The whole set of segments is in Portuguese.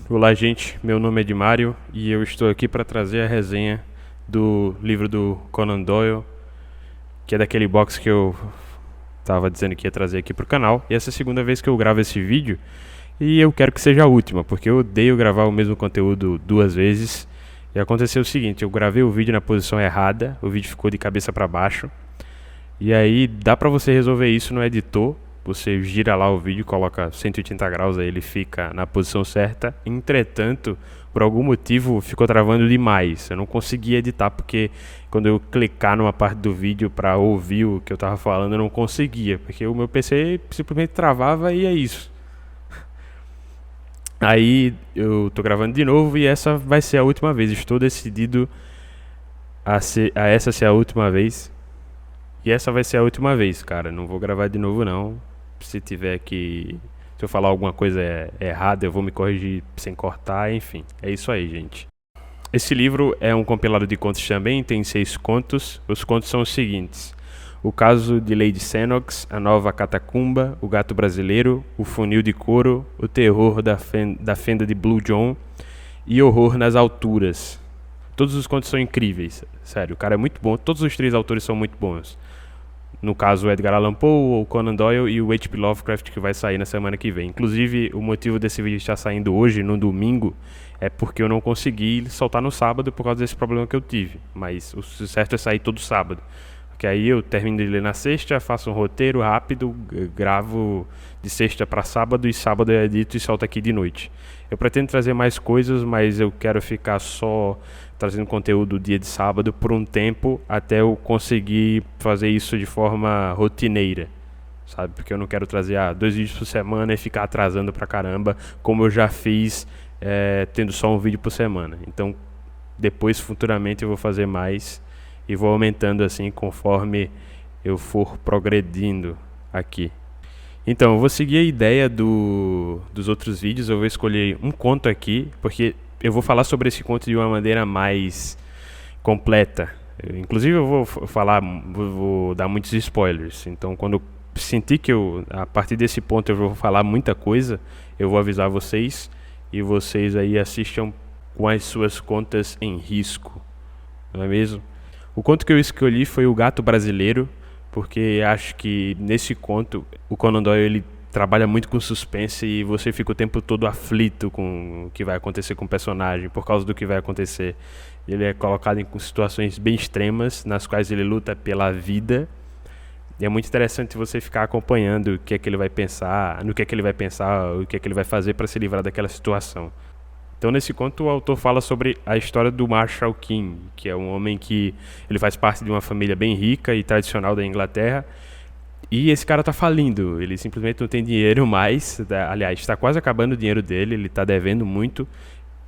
Olá, gente. Meu nome é Dimário e eu estou aqui para trazer a resenha do livro do Conan Doyle, que é daquele box que eu estava dizendo que ia trazer aqui pro canal. E essa é a segunda vez que eu gravo esse vídeo e eu quero que seja a última, porque eu odeio gravar o mesmo conteúdo duas vezes. E aconteceu o seguinte, eu gravei o vídeo na posição errada, o vídeo ficou de cabeça para baixo. E aí dá pra você resolver isso no editor. Você gira lá o vídeo, coloca 180 graus, aí ele fica na posição certa. Entretanto, por algum motivo ficou travando demais. Eu não consegui editar porque quando eu clicar numa parte do vídeo pra ouvir o que eu tava falando, eu não conseguia, porque o meu PC simplesmente travava e é isso. Aí eu tô gravando de novo e essa vai ser a última vez. Estou decidido a essa ser a última vez. E essa vai ser a última vez, cara. Não vou gravar de novo, não. Se tiver que. Se eu falar alguma coisa errada, eu vou me corrigir sem cortar, enfim. É isso aí, gente. Esse livro é um compilado de contos também, tem 6 contos. Os contos são os seguintes: O Caso de Lady Senox, A Nova Catacumba, O Gato Brasileiro, O Funil de Couro, O Terror da Fenda de Blue John e Horror nas Alturas. Todos os contos são incríveis, sério, o cara é muito bom, todos os 3 autores são muito bons. No caso, o Edgar Allan Poe, o Conan Doyle e o H.P. Lovecraft, que vai sair na semana que vem. Inclusive, o motivo desse vídeo estar saindo hoje, no domingo, é porque eu não consegui soltar no sábado por causa desse problema que eu tive. Mas o certo é sair todo sábado. Porque aí eu termino de ler na sexta, faço um roteiro rápido, gravo de sexta para sábado e sábado eu edito e solto aqui de noite. Eu pretendo trazer mais coisas, mas eu quero ficar só trazendo conteúdo dia de sábado por um tempo até eu conseguir fazer isso de forma rotineira, sabe? Porque eu não quero trazer 2 vídeos por semana e ficar atrasando pra caramba, como eu já fiz tendo só um vídeo por semana. Então, depois, futuramente, eu vou fazer mais e vou aumentando assim conforme eu for progredindo aqui. Então, eu vou seguir a ideia dos outros vídeos, eu vou escolher um conto aqui, porque eu vou falar sobre esse conto de uma maneira mais completa. Inclusive, eu vou dar muitos spoilers. Então, quando eu sentir que a partir desse ponto eu vou falar muita coisa, eu vou avisar vocês e vocês aí assistam com as suas contas em risco, não é mesmo? O conto que eu escolhi foi O Gato Brasileiro, porque acho que nesse conto o Conan Doyle ele trabalha muito com suspense e você fica o tempo todo aflito com o que vai acontecer com o personagem, por causa do que vai acontecer. Ele é colocado em situações bem extremas, nas quais ele luta pela vida. E é muito interessante você ficar acompanhando o que é que ele vai pensar, no que é que ele vai pensar, o que é que ele vai fazer para se livrar daquela situação. Então, nesse conto, o autor fala sobre a história do Marshall King, que é um homem que ele faz parte de uma família bem rica e tradicional da Inglaterra. E esse cara tá falindo, ele simplesmente não tem dinheiro mais, aliás, está quase acabando o dinheiro dele, ele tá devendo muito.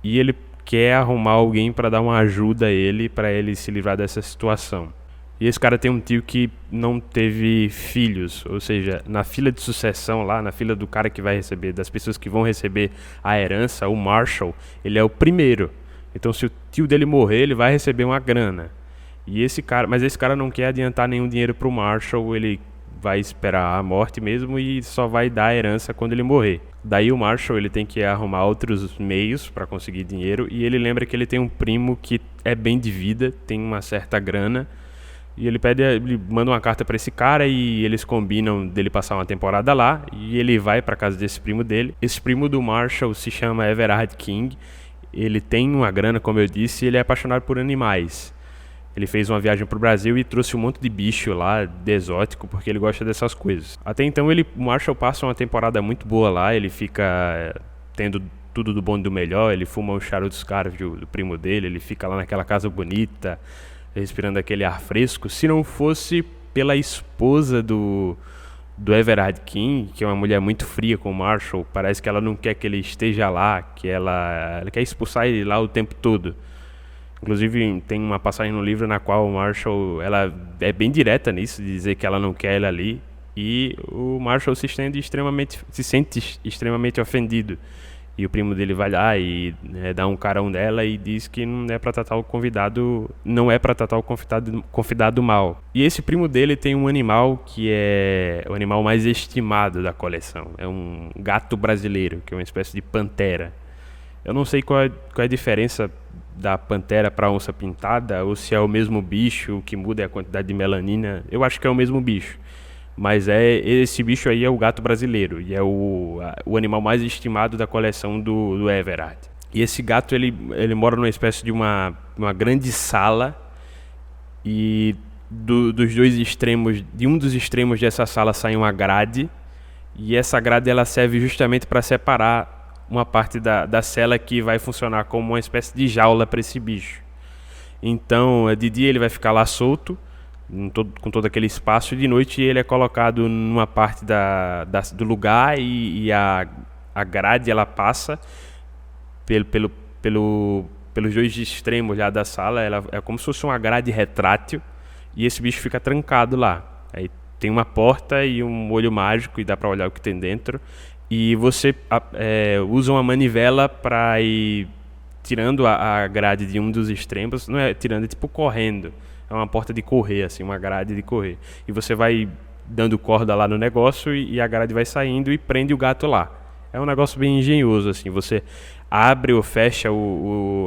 E ele quer arrumar alguém para dar uma ajuda a ele, para ele se livrar dessa situação. E esse cara tem um tio que não teve filhos, ou seja, na fila de sucessão lá, na fila do cara que vai receber, das pessoas que vão receber a herança, o Marshall, ele é o primeiro. Então se o tio dele morrer, ele vai receber uma grana. Mas esse cara não quer adiantar nenhum dinheiro pro Marshall, ele vai esperar a morte mesmo e só vai dar a herança quando ele morrer. Daí o Marshall ele tem que arrumar outros meios para conseguir dinheiro e ele lembra que ele tem um primo que é bem de vida, tem uma certa grana. E ele manda uma carta para esse cara e eles combinam dele passar uma temporada lá e ele vai para casa desse primo dele. Esse primo do Marshall se chama Everard King. Ele tem uma grana, como eu disse, e ele é apaixonado por animais. Ele fez uma viagem pro Brasil e trouxe um monte de bicho lá, de exótico, porque ele gosta dessas coisas. Até então o Marshall passa uma temporada muito boa lá, ele fica tendo tudo do bom e do melhor, ele fuma os charutos caros do primo dele, ele fica lá naquela casa bonita, respirando aquele ar fresco. Se não fosse pela esposa do Everard King, que é uma mulher muito fria com o Marshall, parece que ela não quer que ele esteja lá, que ela quer expulsar ele lá o tempo todo. Inclusive tem uma passagem no livro na qual o Marshall, ela é bem direta nisso, de dizer que ela não quer ele ali, e o Marshall se sente extremamente ofendido. E o primo dele vai lá e dá um carão dela e diz que não é para tratar o convidado mal. E esse primo dele tem um animal que é o animal mais estimado da coleção. É um gato brasileiro, que é uma espécie de pantera. Eu não sei qual é a diferença da pantera para onça pintada, ou se é o mesmo bicho, o que muda é a quantidade de melanina. Eu acho que é o mesmo bicho. Mas esse bicho aí é o gato brasileiro, e é o animal mais estimado da coleção do Everard. E esse gato, ele mora numa espécie de uma grande sala, e dos dois extremos, de um dos extremos dessa sala sai uma grade, e essa grade ela serve justamente para separar uma parte da cela que vai funcionar como uma espécie de jaula para esse bicho. Então, de dia ele vai ficar lá solto, com todo aquele espaço, e de noite ele é colocado numa parte do lugar, e a grade ela passa pelo, pelos dois extremos lá da sala. Ela é como se fosse uma grade retrátil, e esse bicho fica trancado lá. Aí tem uma porta e um olho mágico, e dá para olhar o que tem dentro. E você usa uma manivela para ir tirando a grade de um dos extremos. Não é tirando, é tipo correndo. É uma porta de correr, assim, uma grade de correr. E você vai dando corda lá no negócio, e a grade vai saindo e prende o gato lá. É um negócio bem engenhoso, assim. Você abre ou fecha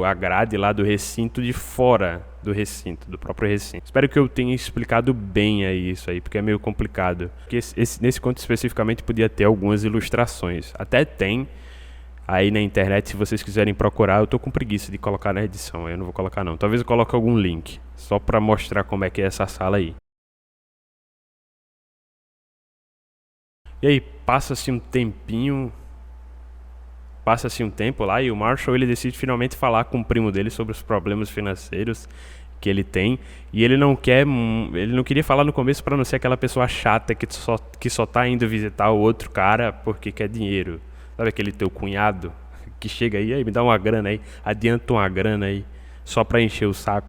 a grade lá do recinto de fora do recinto, do próprio recinto. Espero que eu tenha explicado bem aí isso aí, porque é meio complicado. Porque nesse conto especificamente podia ter algumas ilustrações. Até tem aí na internet, se vocês quiserem procurar. Eu tô com preguiça de colocar na edição, eu não vou colocar não. Talvez eu coloque algum link, só pra mostrar como é que é essa sala aí. E aí, passa-se um tempo lá, e o Marshall ele decide finalmente falar com o primo dele sobre os problemas financeiros que ele tem. E ele não queria falar no começo para não ser aquela pessoa chata que só tá indo visitar o outro cara porque quer dinheiro. Sabe aquele teu cunhado que chega aí, me dá uma grana aí, adianta uma grana aí, só pra encher o saco.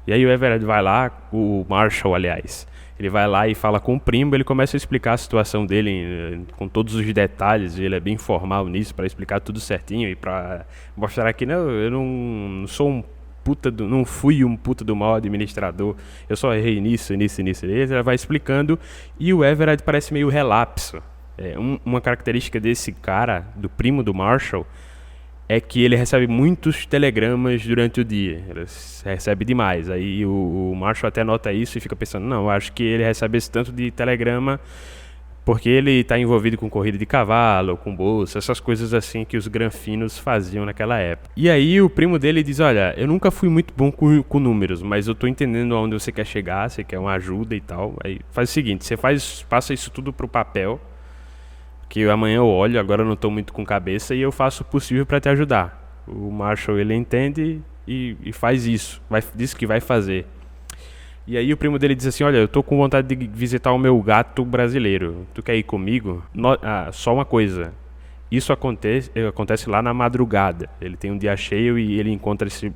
E aí o Everett vai lá, o Marshall, aliás, ele vai lá e fala com o primo. Ele começa a explicar a situação dele com todos os detalhes. Ele é bem formal nisso, para explicar tudo certinho e para mostrar que não, eu não sou não fui um puta do mau administrador, eu só errei nisso. Ele vai explicando, e o Everett parece meio relapso. Uma característica desse cara, do primo do Marshall, é que ele recebe muitos telegramas durante o dia. Ele recebe demais. Aí o Marshall até nota isso e fica pensando, não, eu acho que ele recebe esse tanto de telegrama porque ele está envolvido com corrida de cavalo, com bolsa, essas coisas assim que os granfinos faziam naquela época. E aí o primo dele diz, olha, eu nunca fui muito bom com números, mas eu estou entendendo aonde você quer chegar, você quer uma ajuda e tal. Aí faz o seguinte, passa isso tudo pro papel, que amanhã eu olho, agora eu não estou muito com cabeça, e eu faço o possível para te ajudar. O Marshall, ele entende e faz isso, diz que vai fazer. E aí o primo dele diz assim, olha, eu estou com vontade de visitar o meu gato brasileiro, tu quer ir comigo? Só uma coisa, isso acontece lá na madrugada. Ele tem um dia cheio e ele encontra esse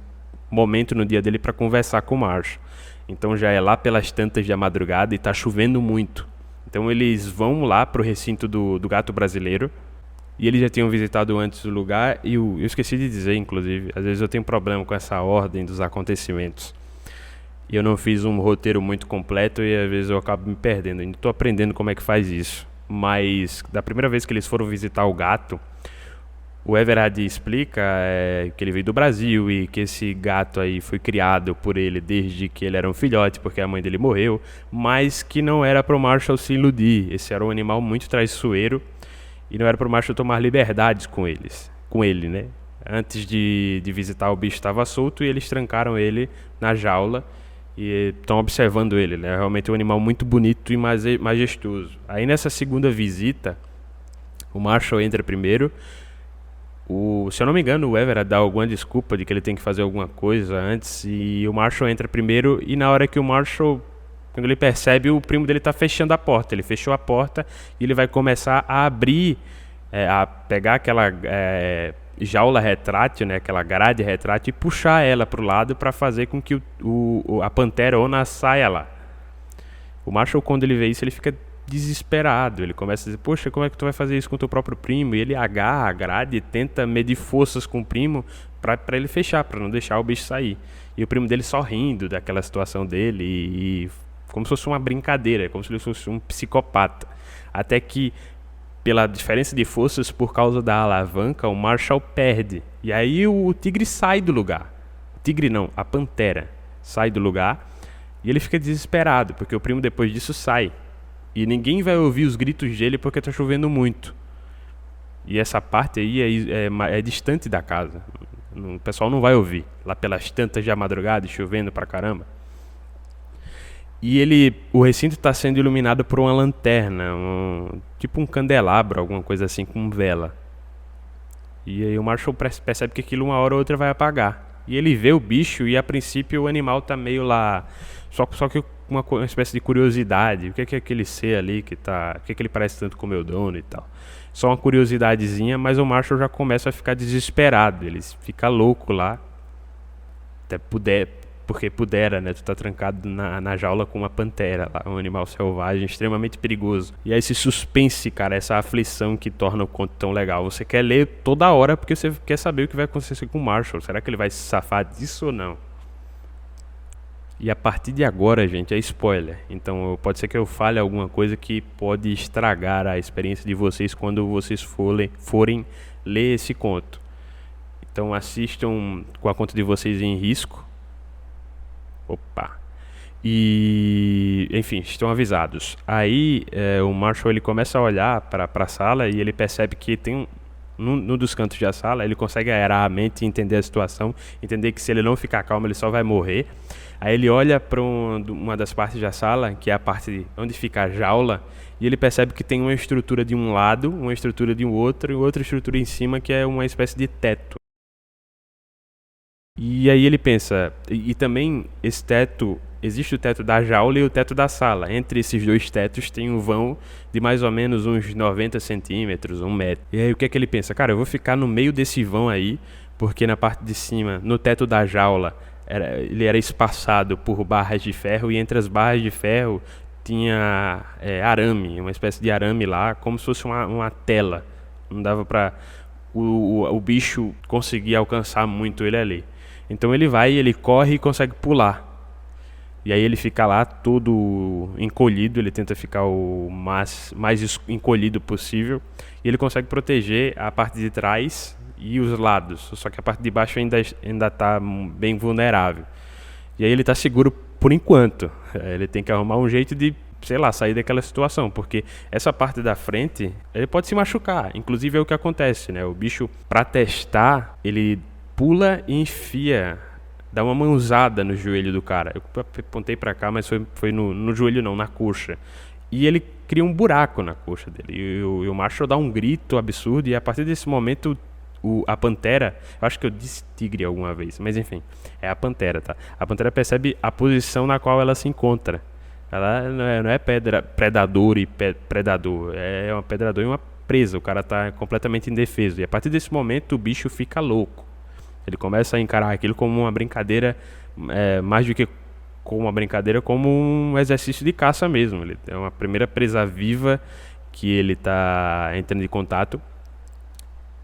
momento no dia dele para conversar com o Marshall. Então já é lá pelas tantas da madrugada e está chovendo muito. Então eles vão lá pro recinto do gato brasileiro, e eles já tinham visitado antes o lugar. E eu esqueci de dizer, inclusive, às vezes eu tenho problema com essa ordem dos acontecimentos. E eu não fiz um roteiro muito completo, e às vezes eu acabo me perdendo. Ainda estou aprendendo como é que faz isso. Mas da primeira vez que eles foram visitar o gato, o Everard explica que ele veio do Brasil, e que esse gato aí foi criado por ele desde que ele era um filhote, porque a mãe dele morreu, mas que não era para o Marshall se iludir. Esse era um animal muito traiçoeiro, e não era para o Marshall tomar liberdades com ele, né? Antes de visitar, o bicho estava solto, e eles trancaram ele na jaula e estão observando ele, né? É realmente um animal muito bonito e majestoso. Aí nessa segunda visita, o Marshall entra primeiro. Se eu não me engano, o Everett dá alguma desculpa de que ele tem que fazer alguma coisa antes, e o Marshall entra primeiro. E na hora que o Marshall, quando ele percebe, o primo dele está fechando a porta. Ele fechou a porta e ele vai começar a abrir, a pegar aquela jaula retrátil, né, aquela grade retrátil, e puxar ela para o lado para fazer com que a panterona saia lá. O Marshall, quando ele vê isso, ele fica desesperado. Ele começa a dizer, poxa, como é que tu vai fazer isso com teu próprio primo? E ele agarra a grade e tenta medir forças com o primo para ele fechar, para não deixar o bicho sair. E o primo dele só rindo daquela situação dele, e como se fosse uma brincadeira, como se ele fosse um psicopata. Até que pela diferença de forças por causa da alavanca, o Marshall perde. E aí o tigre sai do lugar. O tigre não, a pantera sai do lugar e ele fica desesperado, porque o primo depois disso sai. E ninguém vai ouvir os gritos dele porque tá chovendo muito. E essa parte aí é distante da casa. O pessoal não vai ouvir. Lá pelas tantas da madrugada, chovendo pra caramba. E o recinto está sendo iluminado por uma lanterna, tipo um candelabro, alguma coisa assim, com vela. E aí o Marshall percebe que aquilo uma hora ou outra vai apagar. E ele vê o bicho e a princípio o animal tá meio lá, só que uma espécie de curiosidade. O que é aquele ser ali que tá, o que ele parece tanto com o meu dono e tal. Só uma curiosidadezinha, mas o Marshall já começa a ficar desesperado, ele fica louco lá. Até porque pudera, né? Tu tá trancado na jaula com uma pantera lá, um animal selvagem extremamente perigoso. E aí esse suspense, cara, essa aflição que torna o conto tão legal. Você quer ler toda hora porque você quer saber o que vai acontecer com o Marshall. Será que ele vai se safar disso ou não? E a partir de agora, gente, é spoiler. Então pode ser que eu fale alguma coisa que pode estragar a experiência de vocês quando vocês forem ler esse conto. Então assistam com a conta de vocês em risco. Opa! E, enfim, estão avisados. Aí o Marshall ele começa a olhar para a sala e ele percebe que tem num dos cantos da sala, ele consegue aerar a mente e entender a situação, entender que se ele não ficar calmo ele só vai morrer. Aí ele olha para uma das partes da sala, que é a parte onde fica a jaula, e ele percebe que tem uma estrutura de um lado, uma estrutura de um outro e outra estrutura em cima que é uma espécie de teto. E aí ele pensa, e também esse teto, existe o teto da jaula e o teto da sala. Entre esses dois tetos tem um vão de mais ou menos uns 90 centímetros, 1 metro. E aí o que é que ele pensa? Cara, eu vou ficar no meio desse vão aí, porque na parte de cima, no teto da jaula, ele era espaçado por barras de ferro, e entre as barras de ferro tinha arame, uma espécie de arame lá, como se fosse uma tela. Não dava pra o bicho conseguir alcançar muito ele ali. Então ele corre e consegue pular. E aí ele fica lá todo encolhido, ele tenta ficar o mais encolhido possível. E ele consegue proteger a parte de trás e os lados. Só que a parte de baixo ainda está bem vulnerável. E aí ele está seguro por enquanto. Ele tem que arrumar um jeito de, sei lá, sair daquela situação. Porque essa parte da frente, ele pode se machucar. Inclusive é o que acontece, né? O bicho, para testar, ele pula e enfia, dá uma mãozada no joelho do cara. Eu apontei pra cá, mas foi no joelho não, na coxa. E ele cria um buraco na coxa dele. E o Marshall dá um grito absurdo, e a partir desse momento a pantera, eu acho que eu disse tigre alguma vez, mas enfim, é a pantera, tá? A pantera percebe a posição na qual ela se encontra. Ela não é predador e predador, é uma predador e uma presa. O cara tá completamente indefeso. E a partir desse momento o bicho fica louco. Ele começa a encarar aquilo como uma brincadeira, mais do que como uma brincadeira, como um exercício de caça mesmo. Ele é uma primeira presa viva que ele está entrando em contato.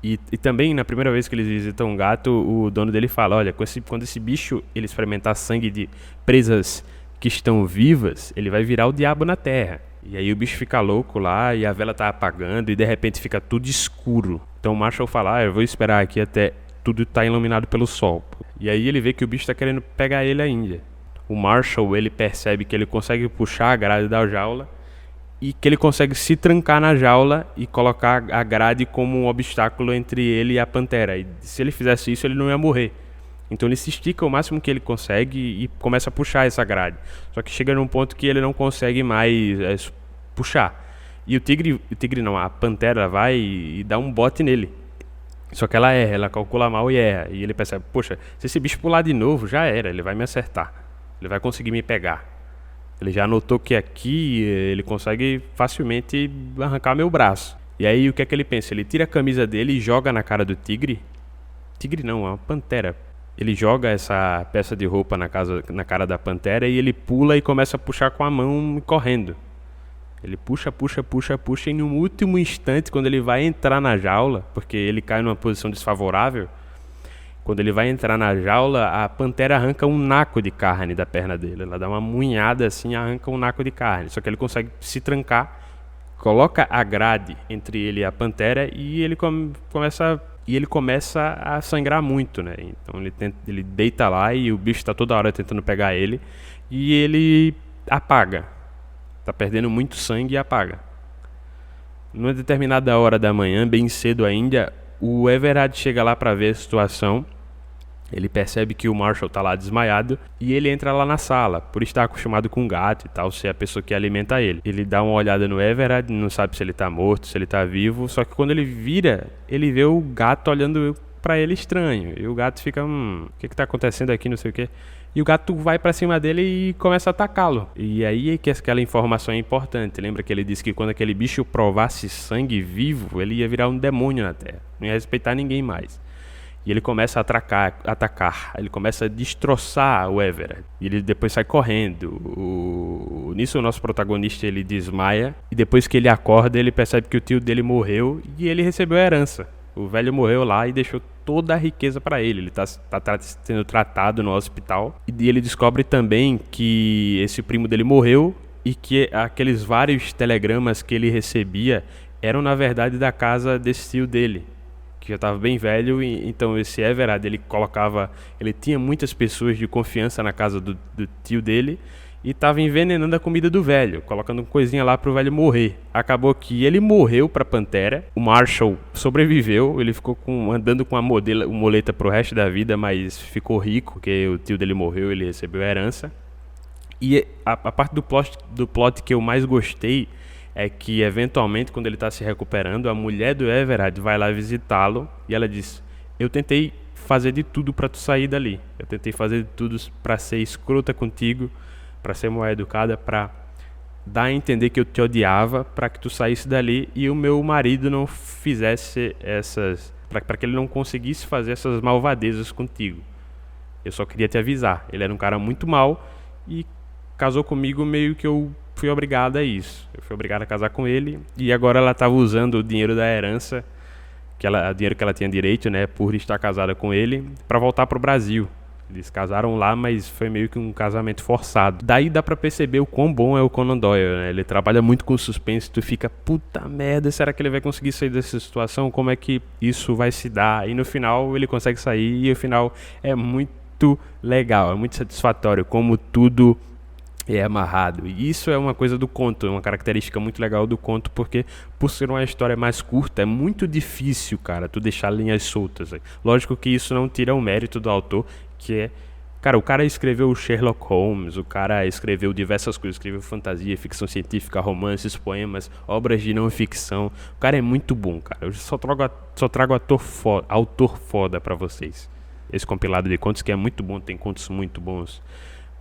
E também, na primeira vez que eles visitam um gato, o dono dele fala, olha, quando esse bicho ele experimentar sangue de presas que estão vivas, ele vai virar o diabo na terra. E aí o bicho fica louco lá, e a vela tá apagando, e de repente fica tudo escuro. Então o Marshall fala, eu vou esperar aqui até tudo tá iluminado pelo sol. E aí ele vê que o bicho tá querendo pegar ele ainda. O Marshall, ele percebe que ele consegue puxar a grade da jaula e que ele consegue se trancar na jaula e colocar a grade como um obstáculo entre ele e a pantera. E se ele fizesse isso, ele não ia morrer. Então ele se estica o máximo que ele consegue e começa a puxar essa grade. Só que chega num ponto que ele não consegue mais puxar. E a pantera vai e dá um bote nele. Só que ela erra, ela calcula mal e erra. E ele percebe, poxa, se esse bicho pular de novo, já era, ele vai me acertar. Ele vai conseguir me pegar. Ele já notou que aqui ele consegue facilmente arrancar meu braço. E aí o que é que ele pensa? Ele tira a camisa dele e joga na cara do tigre. Tigre não, é uma pantera. Ele joga essa peça de roupa na cara da pantera e ele pula e começa a puxar com a mão correndo. Ele puxa, e no último instante, quando ele vai entrar na jaula, porque ele cai numa posição desfavorável, quando ele vai entrar na jaula, a pantera arranca um naco de carne da perna dele. Ela dá uma munhada assim, arranca um naco de carne. Só que ele consegue se trancar coloca a grade entre ele e a pantera e ele começa a sangrar muito, né? Então ele deita lá e o bicho tá toda hora tentando pegar ele e ele apaga. Tá perdendo muito sangue e apaga. Numa determinada hora da manhã, bem cedo ainda, o Everard chega lá para ver a situação. Ele percebe que o Marshall tá lá desmaiado e ele entra lá na sala, por estar acostumado com gato e tal, ser a pessoa que alimenta ele. Ele dá uma olhada no Everard, não sabe se ele tá morto, se ele tá vivo, só que quando ele vira, ele vê o gato olhando pra ele estranho. E o gato fica, o que tá acontecendo aqui, não sei o que. E o gato vai pra cima dele e começa a atacá-lo. E aí é que aquela informação é importante. Lembra que ele disse que quando aquele bicho provasse sangue vivo, ele ia virar um demônio na Terra. Não ia respeitar ninguém mais. E ele começa a atacar, ele começa a destroçar o Everett. E ele depois sai correndo. Nisso o nosso protagonista ele desmaia. E depois que ele acorda, ele percebe que o tio dele morreu e ele recebeu a herança. O velho morreu lá e deixou toda a riqueza para ele. Ele está sendo tratado no hospital. E ele descobre também que esse primo dele morreu e que aqueles vários telegramas que ele recebia eram na verdade da casa desse tio dele, que já estava bem velho. E então esse Everard, ele tinha muitas pessoas de confiança na casa do tio dele e estava envenenando a comida do velho, colocando coisinha lá pro velho morrer. Acabou que ele morreu pra pantera, o Marshall sobreviveu, ele ficou andando com uma muleta pro resto da vida, mas ficou rico, porque o tio dele morreu, ele recebeu a herança. E a parte do plot que eu mais gostei é que, eventualmente, quando ele está se recuperando, a mulher do Everard vai lá visitá-lo e ela diz: eu tentei fazer de tudo para tu sair dali. Eu tentei fazer de tudo para ser escrota contigo, para ser mal educada, para dar a entender que eu te odiava, para que tu saísse dali e o meu marido não fizesse para que ele não conseguisse fazer essas malvadezas contigo. Eu só queria te avisar. Ele era um cara muito mau e casou comigo meio que eu fui obrigado a isso. Eu fui obrigado a casar com ele e agora ela estava usando o dinheiro da herança, o dinheiro que ela tinha direito, né, por estar casada com ele, para voltar pro Brasil. Eles casaram lá, mas foi meio que um casamento forçado. Daí dá pra perceber o quão bom é o Conan Doyle, né? Ele trabalha muito com suspense, tu fica, puta merda, será que ele vai conseguir sair dessa situação? Como é que isso vai se dar? E no final ele consegue sair e o final é muito legal, é muito satisfatório, como tudo é amarrado. E isso é uma coisa do conto, é uma característica muito legal do conto, porque por ser uma história mais curta, é muito difícil, cara, tu deixar linhas soltas. Lógico que isso não tira o mérito do autor, que é, cara, o cara escreveu Sherlock Holmes, o cara escreveu diversas coisas, escreveu fantasia, ficção científica, romances, poemas, obras de não ficção. O cara é muito bom, cara. Eu só trago autor foda pra vocês. Esse compilado de contos que é muito bom, tem contos muito bons.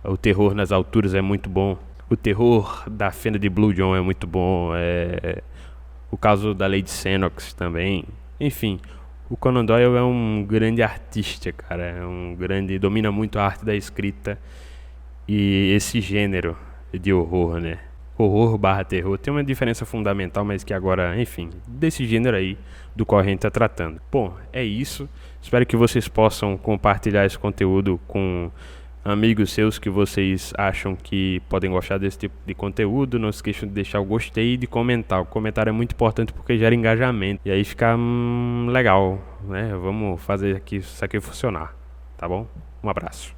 O Terror nas Alturas é muito bom. O Terror da Fenda de Blue John é muito bom. O caso da Lady Xenox também. Enfim, o Conan Doyle é um grande artista, cara. Domina muito a arte da escrita e esse gênero de horror, né? Horror/terror tem uma diferença fundamental, mas que agora, enfim, desse gênero aí do qual a gente tá tratando. Bom, é isso. Espero que vocês possam compartilhar esse conteúdo com amigos seus que vocês acham que podem gostar desse tipo de conteúdo. Não se esqueçam de deixar o gostei e de comentar. O comentário é muito importante porque gera engajamento. E aí fica legal, né? Vamos fazer isso aqui funcionar, tá bom? Um abraço.